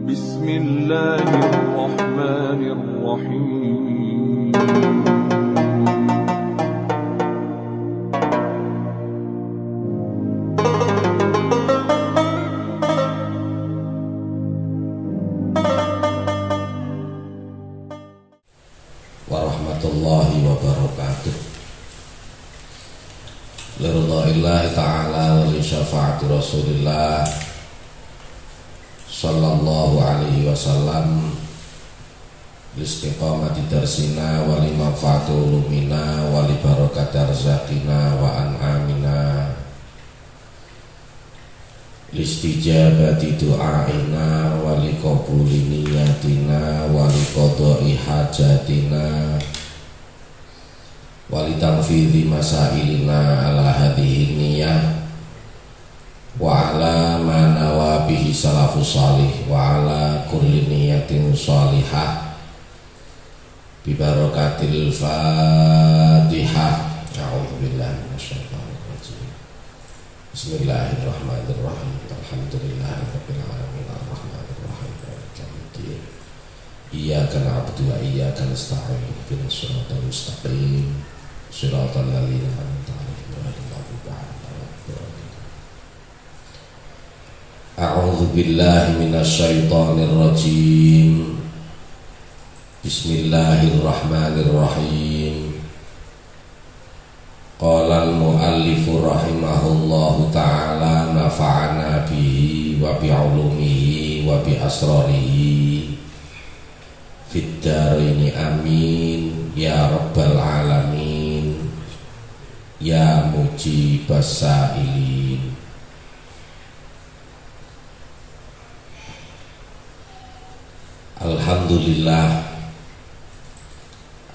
بسم الله الرحمن الرحيم warahmatullahi wabarakatuh. Liridha'illahi ta'ala wa li syafa'ati Rasulillah sallallahu alaihi wasallam, listiqamati darsina wa li manfaati ulumina wa li barakati arzaqina wa an'amina, listijabati du'aina wa li qabuli niyatina wa li qada'i hajatina wa li tanfidhi masailina ala hadhihi niyah wa ala ma nawa bihi salafus salih wa ala kulli niyatin salihah bi barakatil Fatihah. A'udzu billahi minasyaitonir rajim. Bismillahirrahmanirrahim. Alhamdulillahirabbil alamin arrahmanir rahim maliki yaumiddin. Iyyaka na'budu wa iyyaka nasta'in. Ihdinas siratal mustaqim. Shiratal ladzina an'amta 'alaihim ghairil maghdubi 'alaihim waladdallin. A'udzu billahi minasyaitonir rajim. Bismillahirrahmanirrahim. Qala al-muallifu rahimahullahu ta'ala nafa'ana bihi wa bi'ulumihi wa bi asrarihi fid dharaini amin ya rabbal alamin ya mujibas sa'ilin.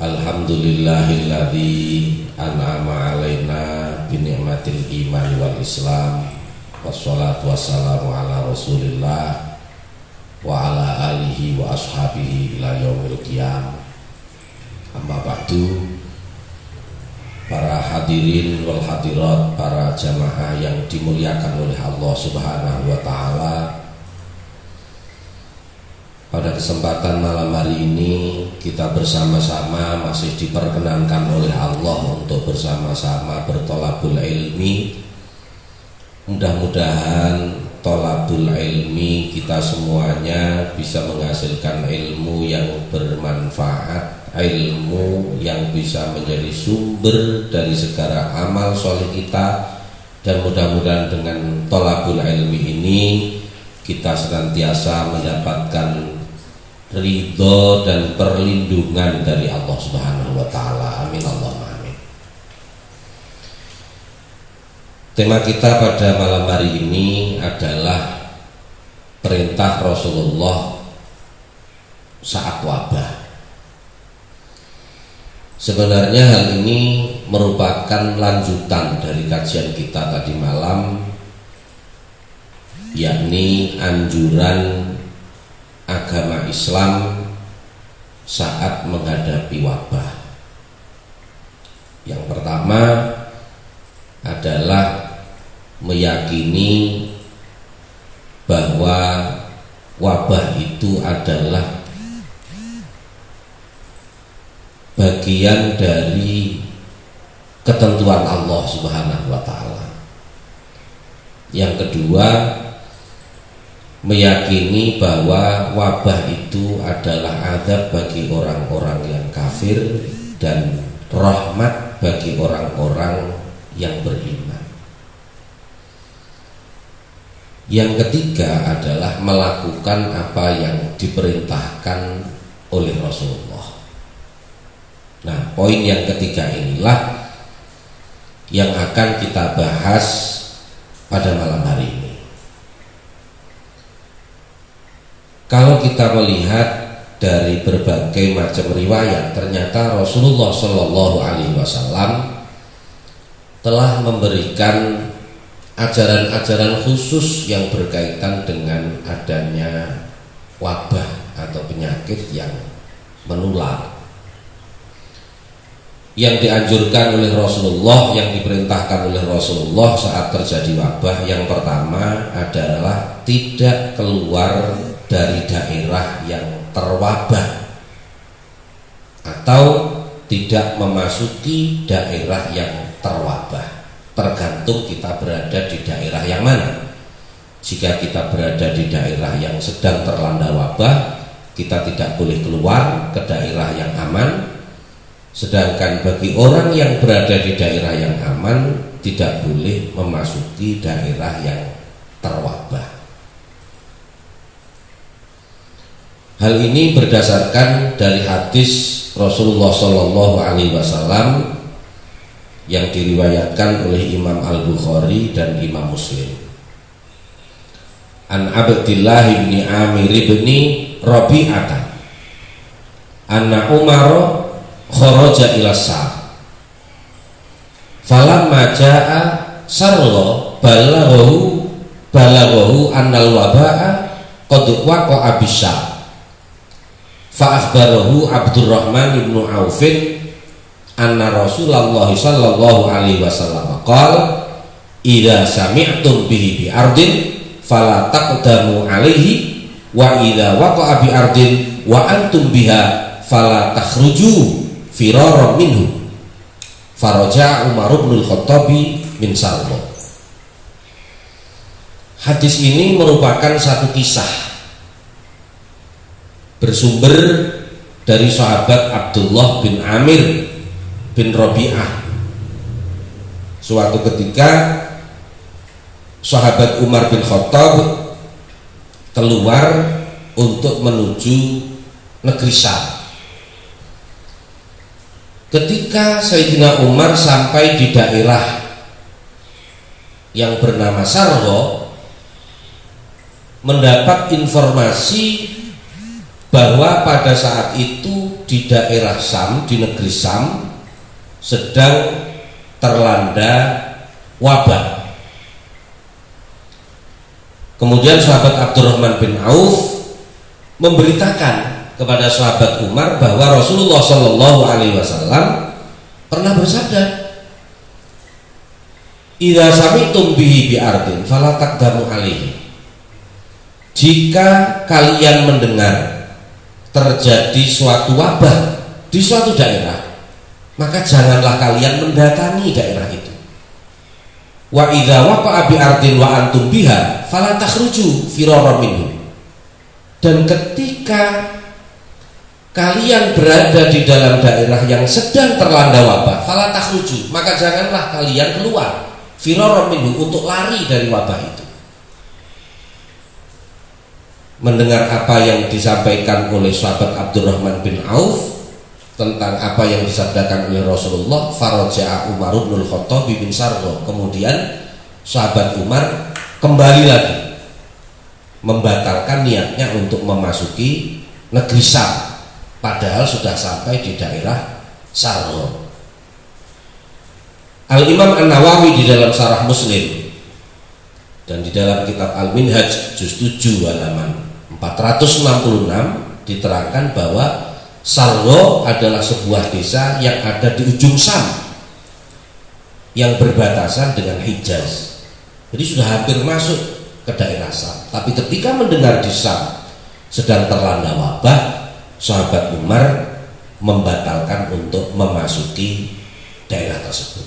Alhamdulillahilladzi an'ama alaina bi ni'matil iman wal islam, wassalatu wassalamu ala rasulillah wa ala alihi wa ashabihi ila yaumil qiyamah. Amma ba'du. Para hadirin wal hadirat, para jamaah yang dimuliakan oleh Allah Subhanahu wa taala, pada kesempatan malam hari ini kita bersama-sama masih diperkenankan oleh Allah untuk bersama-sama bertolabul ilmi. Mudah-mudahan tolabul ilmi kita semuanya bisa menghasilkan ilmu yang bermanfaat, ilmu yang bisa menjadi sumber dari segala amal soleh kita, dan mudah-mudahan dengan tolabul ilmi ini kita senantiasa mendapatkan ridho dan perlindungan dari Allah Subhanahu wa taala. Amin Allahumma amin. Tema kita pada malam hari ini adalah perintah Rasulullah saat wabah. Sebenarnya hal ini merupakan lanjutan dari kajian kita tadi malam, yakni anjuran agama Islam saat menghadapi wabah. Yang pertama adalah meyakini bahwa wabah itu adalah bagian dari ketentuan Allah Subhanahu wa taala. Yang kedua, meyakini bahwa wabah itu adalah azab bagi orang-orang yang kafir dan rahmat bagi orang-orang yang beriman. Yang ketiga adalah melakukan apa yang diperintahkan oleh Rasulullah. Nah, poin yang ketiga inilah yang akan kita bahas pada malam hari ini. Kalau kita melihat dari berbagai macam riwayat, ternyata Rasulullah Shallallahu Alaihi Wasallam telah memberikan ajaran-ajaran khusus yang berkaitan dengan adanya wabah atau penyakit yang menular, yang dianjurkan oleh Rasulullah, yang diperintahkan oleh Rasulullah saat terjadi wabah. Yang pertama adalah tidak keluar dari daerah yang terwabah atau tidak memasuki daerah yang terwabah, tergantung kita berada di daerah yang mana. Jika kita berada di daerah yang sedang terlanda wabah, kita tidak boleh keluar ke daerah yang aman. Sedangkan bagi orang yang berada di daerah yang aman, tidak boleh memasuki daerah yang terwabah. Hal ini berdasarkan dari hadis Rasulullah Shallallahu Alaihi Wasallam yang diriwayatkan oleh Imam Al-Bukhari dan Imam Muslim. An Abdillah bin Amir bin Rabi'ah anna Umar kharaja ila Syam falamma jaa sarra balaghahu annal waba'a qad waqa'a bisyam fa akhbarahu Abdurrahman bin Auf anna Rasulullah sallallahu alaihi wasallam qala idza sami'tum bihi bi ardin fala taqdamu alaihi wa idza waqa'a bi ardin wa antum biha fala takhruju firaran minhu. Faraja Umar bin Khattab min Sarmo. Hadis ini merupakan satu kisah bersumber dari sahabat Abdullah bin Amir bin Rabi'ah. Suatu ketika sahabat Umar bin Khattab keluar untuk menuju negeri Syam. Ketika Sayyidina Umar sampai di daerah yang bernama Sargo, mendapat informasi bahwa pada saat itu di daerah Syam, di negeri Syam, sedang terlanda wabah. Kemudian sahabat Abdurrahman bin Auf memberitakan kepada sahabat Umar bahwa Rasulullah Shallallahu Alaihi Wasallam pernah bersabda, "Idza sami'tum bihi bi ardin fala taqdamu alaihi." Jika kalian mendengar terjadi suatu wabah di suatu daerah, maka janganlah kalian mendatangi daerah itu. Wa idza waqa'a bi ardin wa antum biha fala takhruju firaran minhu. Dan ketika kalian berada di dalam daerah yang sedang terlanda wabah, fala takhruju, maka janganlah kalian keluar firaran minhu, untuk lari dari wabah itu. Mendengar apa yang disampaikan oleh sahabat Abdurrahman bin Auf tentang apa yang disabdakan oleh Rasulullah, faraja Umar bin Khattab bin Sargo. Kemudian sahabat Umar kembali lagi membatalkan niatnya untuk memasuki negeri Syam, padahal sudah sampai di daerah Sargo. Al-Imam An-Nawawi di dalam Syarah Muslim dan di dalam kitab Al-Minhaj juz 7 halaman 466 diterangkan bahwa Sargo adalah sebuah desa yang ada di ujung Syam yang berbatasan dengan Hijaz. Jadi sudah hampir masuk ke daerah Syam. Tapi ketika mendengar di Syam sedang terlanda wabah, sahabat Umar membatalkan untuk memasuki daerah tersebut.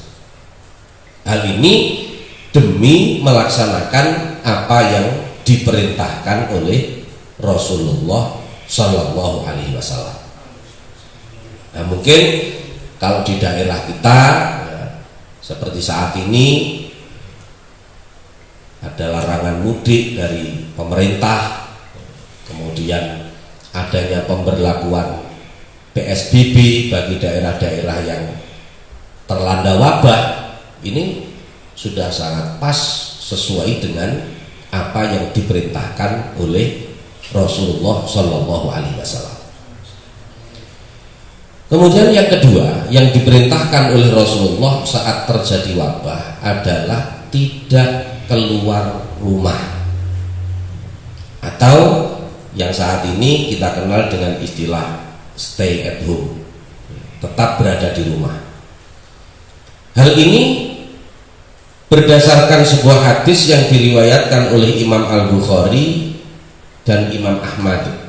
Hal ini demi melaksanakan apa yang diperintahkan oleh Rasulullah Shallallahu Alaihi Wasallam. Nah, mungkin kalau di daerah kita ya, seperti saat ini ada larangan mudik dari pemerintah, kemudian adanya pemberlakuan PSBB bagi daerah-daerah yang terlanda wabah, ini sudah sangat pas sesuai dengan apa yang diperintahkan oleh Rasulullah Shallallahu Alaihi Wasallam. Kemudian yang kedua yang diperintahkan oleh Rasulullah saat terjadi wabah adalah tidak keluar rumah, atau yang saat ini kita kenal dengan istilah stay at home, tetap berada di rumah. Hal ini berdasarkan sebuah hadis yang diriwayatkan oleh Imam Al-Bukhari dan Imam Ahmad.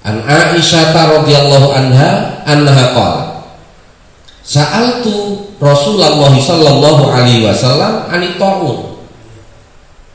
An Aisyah radhiyallahu anha qala sa'altu Rasulullah sallallahu alaihi wasallam anit ta'un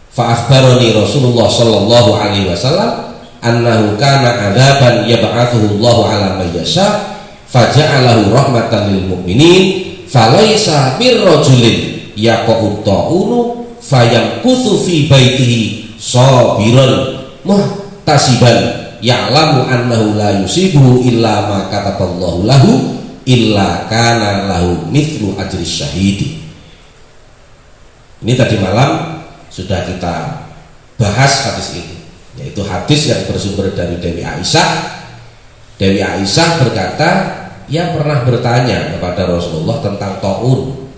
fa akhbarani Rasulullah sallallahu alaihi wasallam annahu kana adzaban yab'athuhu Allah ala man yasha faja'alahu rahmatan lil mu'minin falaysa birrajulin yaqa'u ta'unu fayamkuthu fi baitihi sabiran muhtasiban ya'lamu annahu la yusibuhu illa ma kataballahu lahu illa kana lahu mithlu ajri syahidi. Ini tadi malam sudah kita bahas hadis ini, yaitu hadis yang bersumber dari Dewi Aisyah. Dewi Aisyah berkata, ia pernah bertanya kepada Rasulullah tentang taun.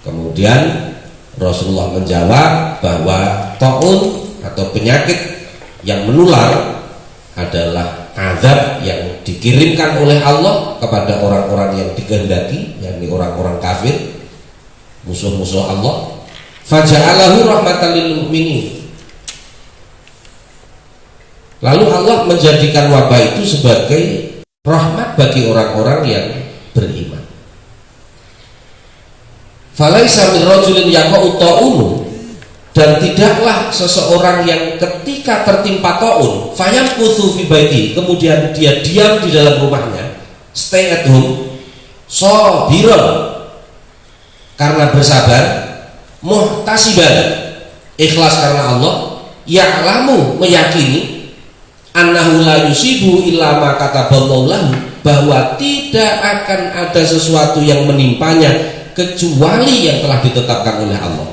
Kemudian Rasulullah menjawab bahwa taun atau penyakit yang menular adalah azab yang dikirimkan oleh Allah kepada orang-orang yang dikehendaki, yakni orang-orang kafir, musuh-musuh Allah. Faja'alahu rahmatan lil mu'minin. Lalu Allah menjadikan wabah itu sebagai rahmat bagi orang-orang yang beriman. Falaisa min rajulin yaqa'u ta'unu, dan tidaklah seseorang yang ketika tertimpa taun fayamkuthu fi baiti, kemudian dia diam di dalam rumahnya, stay at home, sabiran, karena bersabar, muhtasiban, ikhlas karena Allah, ya'lamu, meyakini, annahu la yusibu illa ma kataballahu lahu, bahwa tidak akan ada sesuatu yang menimpanya kecuali yang telah ditetapkan oleh Allah.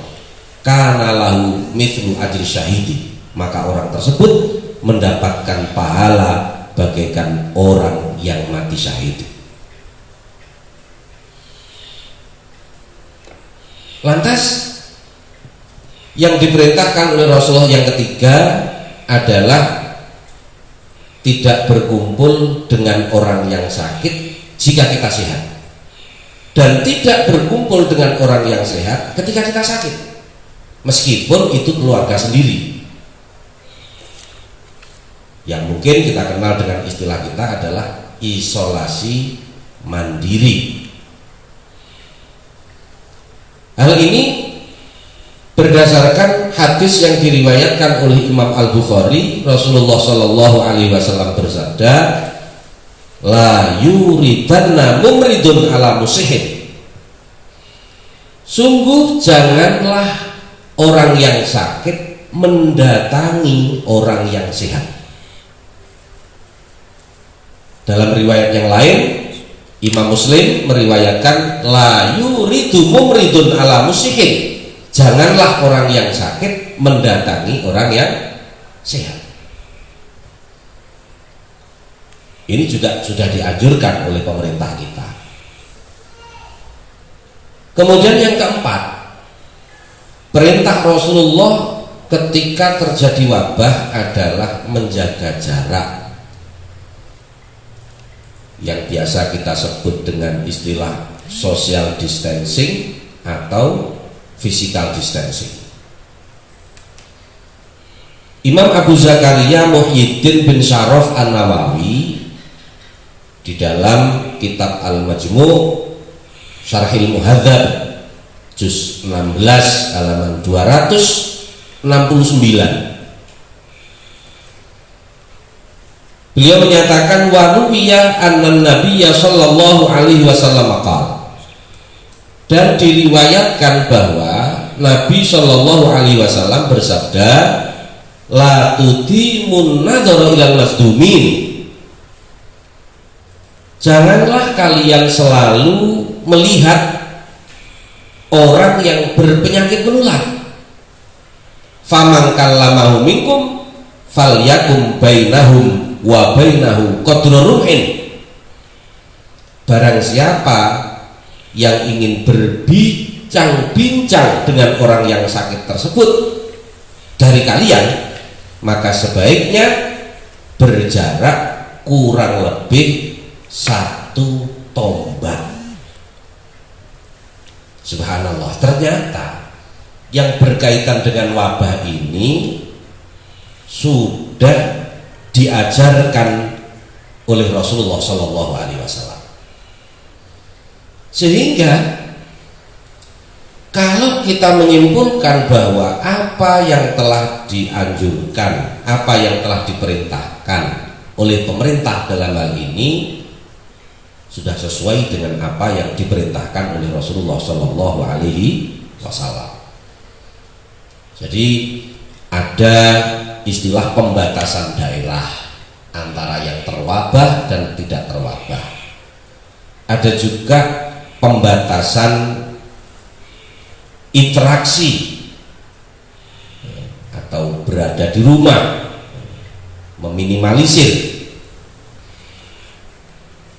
Karena lahu mithlu ajri syahidi, maka orang tersebut mendapatkan pahala bagaikan orang yang mati syahid. Lantas yang diperintahkan oleh Rasulullah yang ketiga adalah tidak berkumpul dengan orang yang sakit jika kita sehat, dan tidak berkumpul dengan orang yang sehat ketika kita sakit, meskipun itu keluarga sendiri, yang mungkin kita kenal dengan istilah kita adalah isolasi mandiri. Hal ini berdasarkan hadis yang diriwayatkan oleh Imam Al-Bukhari. Rasulullah Shallallahu Alaihi Wasallam bersabda, la yuridanna mumridun ala musihin, sungguh janganlah orang yang sakit mendatangi orang yang sehat. Dalam riwayat yang lain, Imam Muslim meriwayatkan la yuridu mumridun ala musihin, janganlah orang yang sakit mendatangi orang yang sehat. Ini juga sudah dianjurkan oleh pemerintah kita. Kemudian yang keempat, perintah Rasulullah ketika terjadi wabah adalah menjaga jarak, yang biasa kita sebut dengan istilah social distancing atau physical distancing. Imam Abu Zakaria Muhyiddin bin Syaraf An-Nawawi di dalam kitab Al-Majmu' Syarhil Muhadzab juz 16 halaman 269, beliau menyatakan wa nubiya annan nabiyya sallallahu alaihi wasallam qala, dan diriwayatkan bahwa Nabi sallallahu alaihi wasallam bersabda, la tudimun nadhara ilal mazdumin, janganlah kalian selalu melihat orang yang berpenyakit menular. Faman kallamahu minkum falyakum bainahum wa bainahu qadra rumhin, barang siapa yang ingin berbincang-bincang dengan orang yang sakit tersebut dari kalian, maka sebaiknya berjarak kurang lebih 1 tombak. Subhanallah, ternyata yang berkaitan dengan wabah ini sudah diajarkan oleh Rasulullah Shallallahu Alaihi Wasallam. Sehingga kalau kita menyimpulkan bahwa apa yang telah dianjurkan, apa yang telah diperintahkan oleh pemerintah dalam hal ini sudah sesuai dengan apa yang diperintahkan oleh Rasulullah Shallallahu Alaihi Wasallam. Jadi ada istilah pembatasan daerah antara yang terwabah dan tidak terwabah. Ada juga pembatasan interaksi atau berada di rumah, meminimalisir.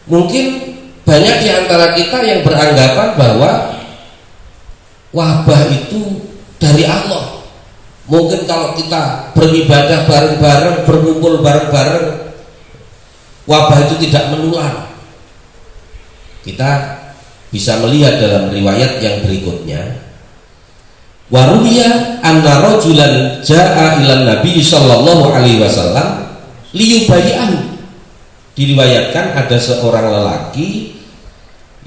Mungkin banyak di antara kita yang beranggapan bahwa wabah itu dari Allah. Mungkin kalau kita beribadah bareng-bareng, berkumpul bareng-bareng, wabah itu tidak menular. Kita bisa melihat dalam riwayat yang berikutnya, waruya anna rajulan jaa ilan nabi sallallahu alaihi wasallam liyubayyi'ahu. Diriwayatkan ada seorang lelaki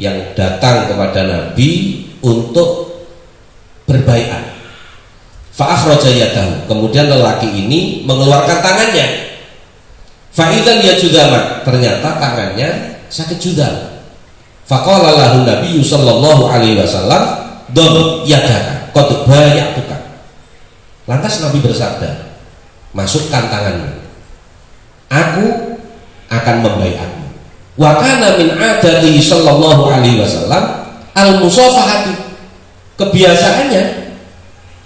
yang datang kepada Nabi untuk berbaiat. Fa akhraja yadahu, kemudian lelaki ini mengeluarkan tangannya. Fa idzan yajudama, ternyata tangannya sakit judam. Fa qala lahu Nabi sallallahu alaihi wasallam dom yadaka qad bayatuka. Lantas Nabi bersabda, masukkan tanganmu, aku akan membaiatmu. Wa kana min adati sallallahu alaihi wasallam al-musafahati. Kebiasaannya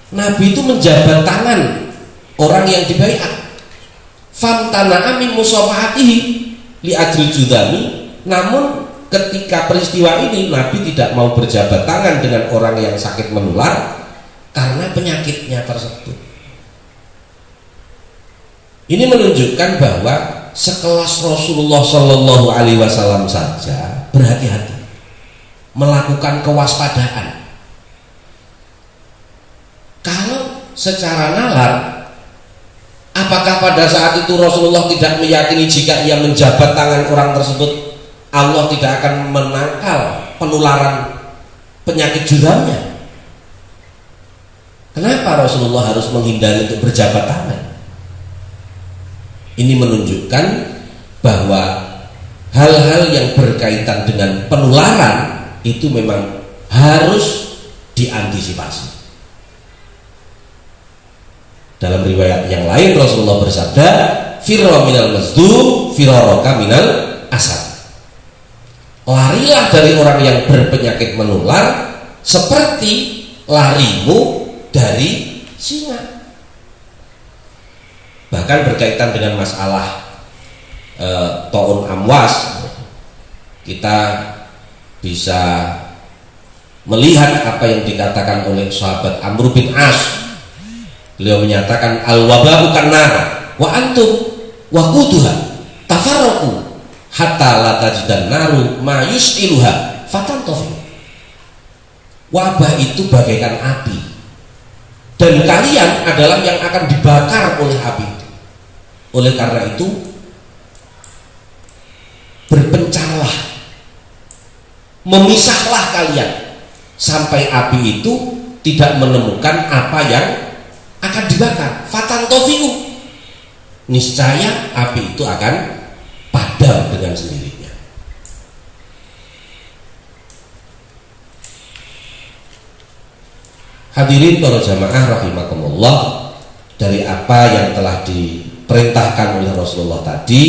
Nabi itu menjabat tangan orang yang dibaiat. Famtana'a min musafahatihi li ajli judami. Namun ketika peristiwa ini Nabi tidak mau berjabat tangan dengan orang yang sakit menular karena penyakitnya tersebut. Ini menunjukkan bahwa sekelas Rasulullah Shallallahu Alaihi Wasallam saja berhati-hati, melakukan kewaspadaan. Kalau secara nalar, apakah pada saat itu Rasulullah tidak meyakini jika ia menjabat tangan orang tersebut Allah tidak akan menangkal penularan penyakit judamnya? Kenapa Rasulullah harus menghindari untuk berjabat tangan? Ini menunjukkan bahwa hal-hal yang berkaitan dengan penularan itu memang harus diantisipasi. Dalam riwayat yang lain Rasulullah bersabda, firra minal mazdum firaraka minal asad. Larilah dari orang yang berpenyakit menular seperti larimu dari singa. Bahkan berkaitan dengan masalah ta'un amwas, kita bisa melihat apa yang dikatakan oleh sahabat Amr bin As. Beliau menyatakan al-wabahu kannar wa antum waquduha tafarraqu hatta la tajidan naru ma yus'iluha fatantofi. Wabah itu bagaikan api dan kalian adalah yang akan dibakar oleh api. Oleh karena itu berpencarlah, memisahlah kalian sampai api itu tidak menemukan apa yang akan dibakar. Fatantofiu, niscaya api itu akan padam dengan sendirinya. Hadirin para jamaah rahimakumullah, dari apa yang telah diperintahkan oleh Rasulullah tadi,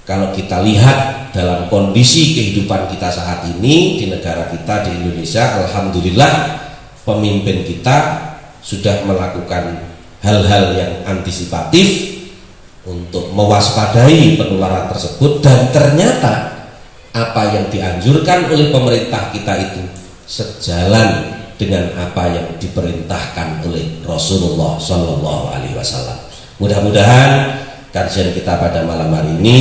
kalau kita lihat dalam kondisi kehidupan kita saat ini di negara kita di Indonesia, alhamdulillah pemimpin kita sudah melakukan hal-hal yang antisipatif untuk mewaspadai penularan tersebut, dan ternyata apa yang dianjurkan oleh pemerintah kita itu sejalan dengan apa yang diperintahkan oleh Rasulullah Shallallahu Alaihi Wasallam. Mudah-mudahan kajian kita pada malam hari ini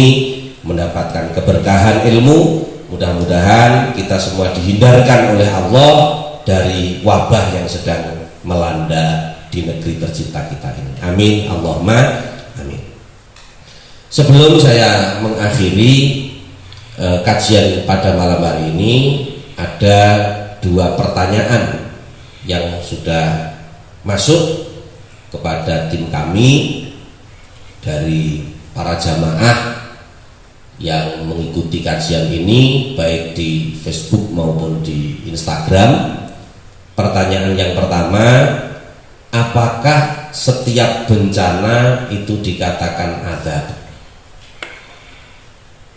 mendapatkan keberkahan ilmu. Mudah-mudahan kita semua dihindarkan oleh Allah dari wabah yang sedang melanda di di negeri tercinta kita ini. Amin, Allahumma amin. Sebelum saya mengakhiri kajian pada malam hari ini, ada 2 pertanyaan yang sudah masuk kepada tim kami dari para jamaah yang mengikuti kajian ini baik di Facebook maupun di Instagram. Pertanyaan yang pertama, apakah setiap bencana itu dikatakan azab?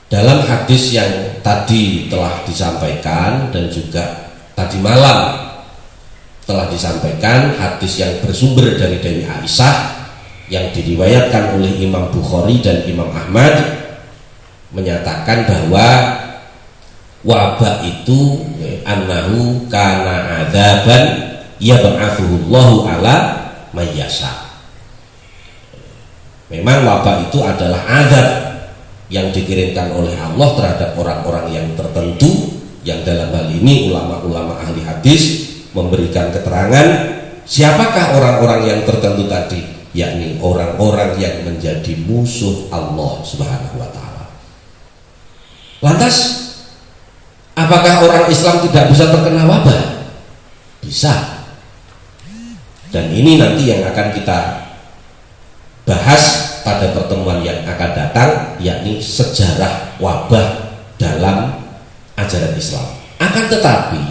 Dalam hadis yang tadi telah disampaikan dan juga tadi malam telah disampaikan, hadis yang bersumber dari Dewi Aisyah yang diriwayatkan oleh Imam Bukhari dan Imam Ahmad, menyatakan bahwa wabah itu annahu kana adzaban yab'atsuhullahu ala mayyasha. Memang wabah itu adalah azab yang dikirimkan oleh Allah terhadap orang-orang yang tertentu, yang dalam hal ini ulama-ulama ahli hadis memberikan keterangan siapakah orang-orang yang tertentu tadi, yakni orang-orang yang menjadi musuh Allah Subhanahu wa ta'ala. Lantas, apakah orang Islam tidak bisa terkena wabah? Bisa. Dan ini nanti yang akan kita bahas pada pertemuan yang akan datang, yakni sejarah wabah dalam ajaran Islam. Akan tetapi,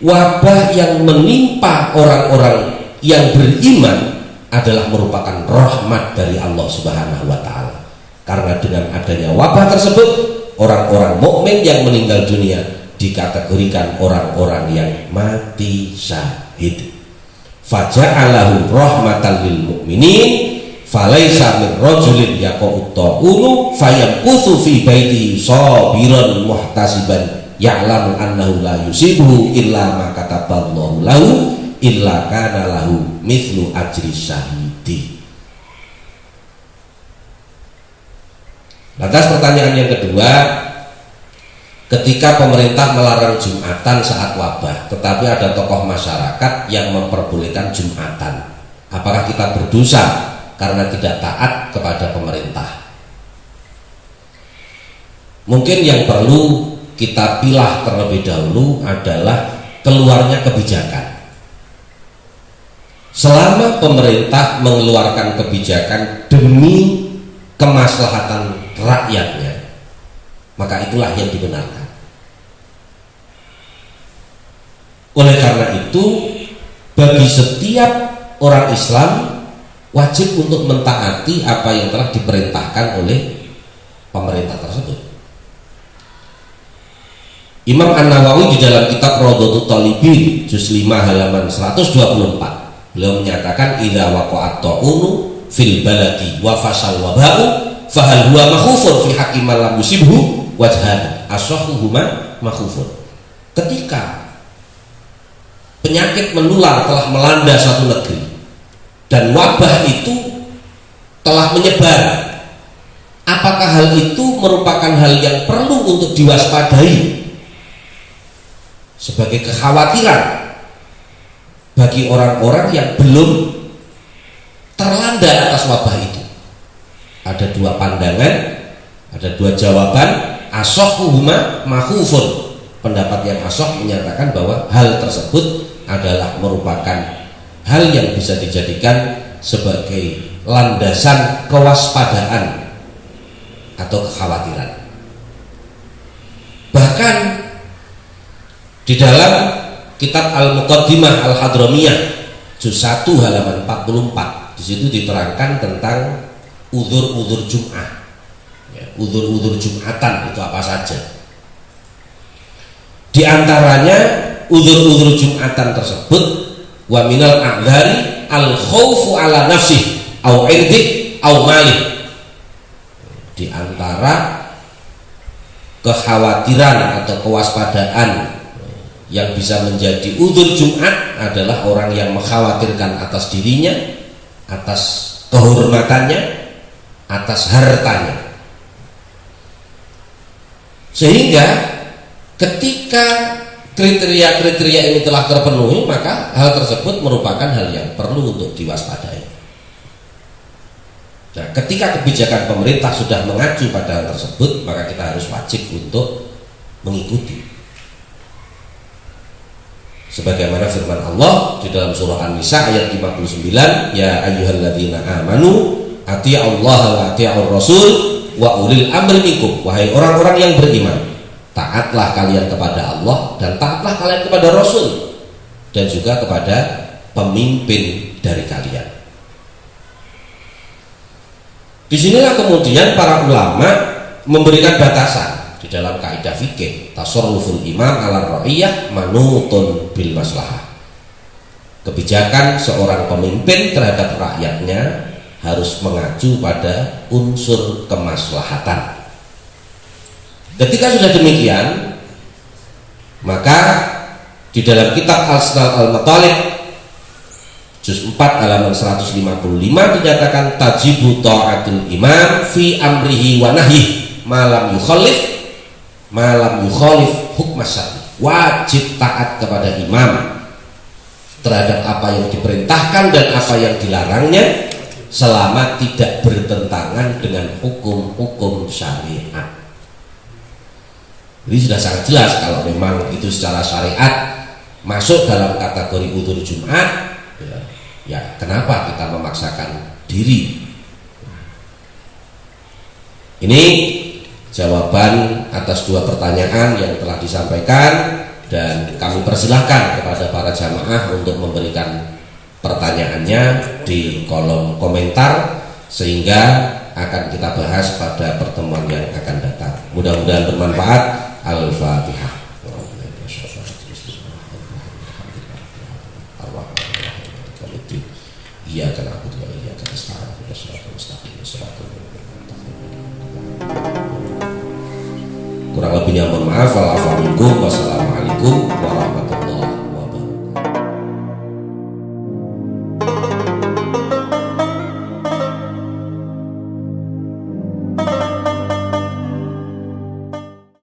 wabah yang menimpa orang-orang yang beriman adalah merupakan rahmat dari Allah Subhanahu wa ta'ala. Karena dengan adanya wabah tersebut, orang-orang mukmin yang meninggal dunia dikategorikan orang-orang yang mati syahid. Faja'alahu rahmatan lil mu'minin falaisa min rajulin yaqa'u ta'unu fayamkuthu fi baiti sabiran muhtasiban ya'lamu annahu la yusibuhu illa ma kataballahu lahu illa kana lahu mithlu ajri syahidi. Lantas pertanyaan yang kedua, ketika pemerintah melarang Jumatan saat wabah, tetapi ada tokoh masyarakat yang memperbolehkan Jumatan, apakah kita berdosa karena tidak taat kepada pemerintah? Mungkin yang perlu kita pilah terlebih dahulu adalah keluarnya kebijakan. Selama pemerintah mengeluarkan kebijakan demi kemaslahatan rakyatnya, maka itulah yang dibenarkan. Oleh karena itu, bagi setiap orang Islam wajib untuk mentaati apa yang telah diperintahkan oleh pemerintah tersebut. Imam An-Nawawi di dalam kitab Rawdatul Talibin juz 5 halaman 124, beliau menyatakan idza waqa'at ta'unu fil baladi wa fasal waba'u fahal huwa makhufun fi haqqi man lam yusibhu wajhan ashahuhuma makhufun. Ketika penyakit menular telah melanda suatu negeri dan wabah itu telah menyebar, apakah hal itu merupakan hal yang perlu untuk diwaspadai sebagai kekhawatiran bagi orang-orang yang belum terlanda atas wabah itu? Ada 2 pandangan, ada 2 jawaban. Ashahuhuma makhufun. Pendapat yang ashah menyatakan bahwa hal tersebut adalah merupakan hal yang bisa dijadikan sebagai landasan kewaspadaan atau kekhawatiran. Bahkan di dalam kitab Al-Muqaddimah Al-Hadramiyah juz 1 halaman 44, di situ diterangkan tentang udzur-udzur Jum'ah, ya, udzur-udzur Jum'atan itu apa saja. Di antaranya udzur-udzur Jum'atan tersebut, wa minal a'dzari al khaufu ala nafsih au irdik au malih. Di antara kekhawatiran atau kewaspadaan yang bisa menjadi udzur Jum'at adalah orang yang mengkhawatirkan atas dirinya, atas kehormatannya, atas hartanya. Sehingga ketika kriteria-kriteria ini telah terpenuhi, maka hal tersebut merupakan hal yang perlu untuk diwaspadai. Nah, ketika kebijakan pemerintah sudah mengacu pada hal tersebut, maka kita harus wajib untuk mengikuti. Sebagaimana firman Allah di dalam surah An-Nisa ayat 59, ya ayyuhalladzina amanu ati'allaha wa ati'ur rasul wa ulil amri minkum, wahai orang-orang yang beriman, taatlah kalian kepada Allah dan taatlah kalian kepada Rasul dan juga kepada pemimpin dari kalian. Disinilah kemudian para ulama memberikan batasan di dalam kaidah fikih, tasarruful imam ala ra'iyah manutun bil maslahah. Kebijakan seorang pemimpin terhadap rakyatnya harus mengacu pada unsur kemaslahatan. Ketika sudah demikian, maka di dalam kitab Al-Asnal Al-Matalib juz 4 halaman 155 dinyatakan tajibu ta'atul imam fi amrihi wa nahyi malam yukhalif hukma syar'i. Wajib taat kepada imam terhadap apa yang diperintahkan dan apa yang dilarangnya selama tidak bertentangan dengan hukum-hukum syariat. Jadi sudah sangat jelas kalau memang itu secara syariat masuk dalam kategori udzur Jumat, ya kenapa kita memaksakan diri? Ini jawaban atas dua pertanyaan yang telah disampaikan, dan kami persilahkan kepada para jamaah untuk memberikan pertanyaannya di kolom komentar sehingga akan kita bahas pada pertemuan yang akan datang. Mudah-mudahan bermanfaat. Al-Fatihah. Iyyaka na'budu wa iyyaka nasta'in. Kurang lebihnya mohon maaf. Wassalamualaikum warahmatullahi wabarakatuh.